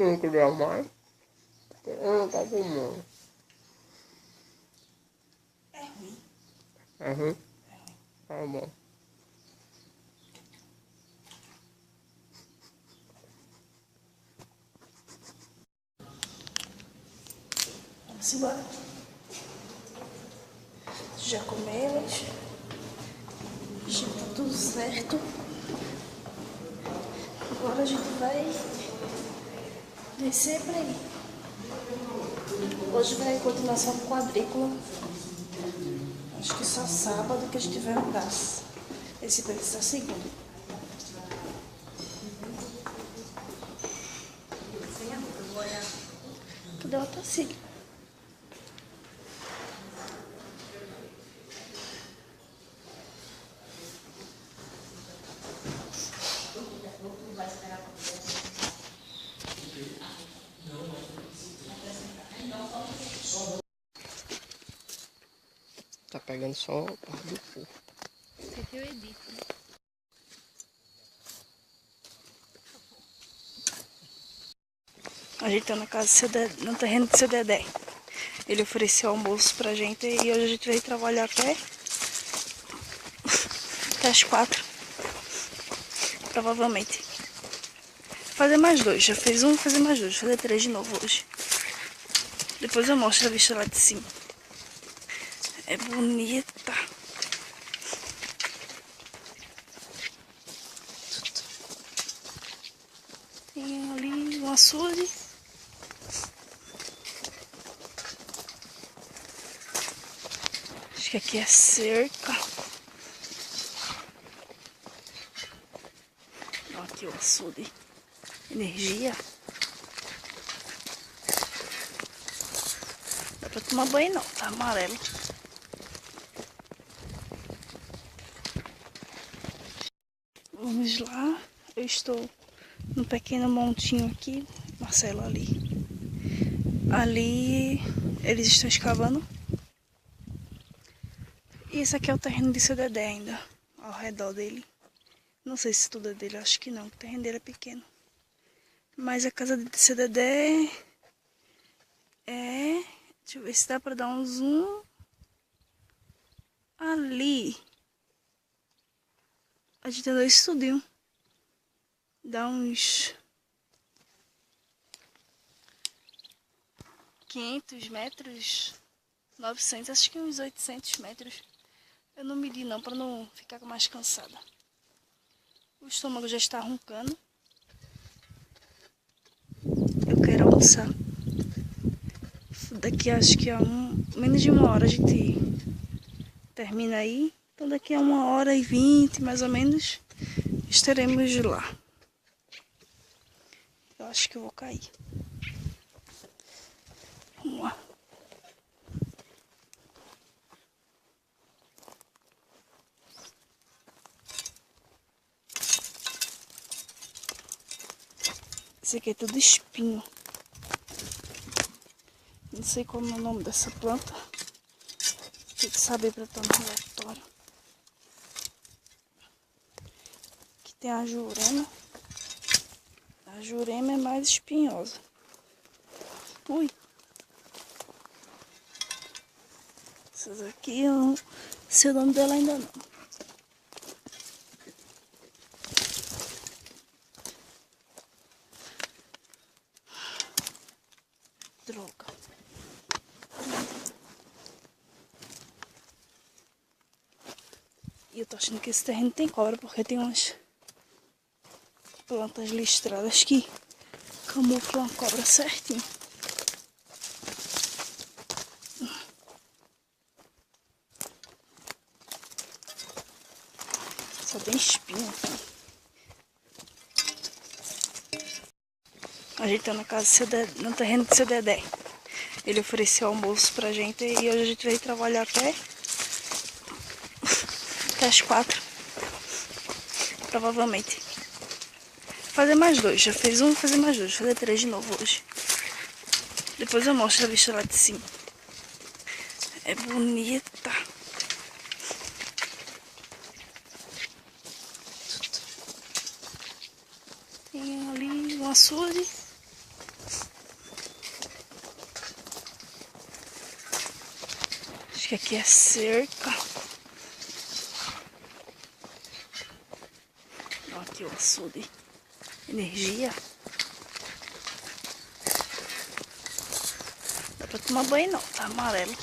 não queria mais. Eu não tá tomando. É ruim. É ruim? Tá bom. Vamos embora. Já comemos. Já tá tudo certo. Agora a gente vai descer pra ir. Hoje vai continuar só com quadrícula. Acho que só sábado que a gente vai andar. Esse vai ser segundo. Cadê o Otacílio? Tá pegando só a parte do corpo. Isso aqui eu edito, né? A gente tá na casa do seu Dedé, no terreno do seu Dedé. Ele ofereceu almoço pra gente e hoje a gente veio trabalhar até as 4. Provavelmente. Fazer mais 2. Já fez um, fazer mais 2. Fazer 3 de novo hoje. Depois eu mostro a vista lá de cima. É bonita. Tem ali um açude. Acho que aqui é cerca. Olha aqui o açude. Energia. Dá pra tomar banho não, tá amarelo. Vamos lá. Eu estou num pequeno montinho aqui. Marcelo ali. Ali eles estão escavando. E esse aqui é o terreno de seu Dedé ainda. Ao redor dele. Não sei se tudo é dele, acho que não. O terreno dele é pequeno. Mas a casa de seu Dedé é... Deixa eu ver se dá pra dar um zoom. Ali. A gente tem 2 estúdios. Dá uns 500 metros, 900, acho que uns 800 metros. Eu não medi não, para não ficar mais cansada. O estômago já está roncando. Eu quero almoçar. Daqui acho que a menos de 1 hora a gente termina aí. Então daqui a 1h20 mais ou menos estaremos lá. Eu acho que eu vou cair. Vamos lá. Esse aqui é tudo espinho. Não sei como é o nome dessa planta. Tem que saber para estar no relatório. Aqui tem a jurema. A jurema é mais espinhosa. Ui. Essas aqui eu não sei o nome dela ainda não. Droga. E eu tô achando que esse terreno tem cobra, porque tem umas plantas listradas que camuflam a cobra certinho. Só tem espinho aqui. A gente tá na casa do seu Dedé, no terreno do seu Dedé. Ele ofereceu almoço pra gente e hoje a gente veio trabalhar até as 4. Provavelmente. Fazer mais 2. Já fez um, fazer mais 2. Fazer 3 de novo hoje. Depois eu mostro a vista lá de cima. É bonita. Tem ali um açude. Acho que aqui é cerca. Ó, aqui o açude. Energia. Dá pra tomar banho não, tá amarelo.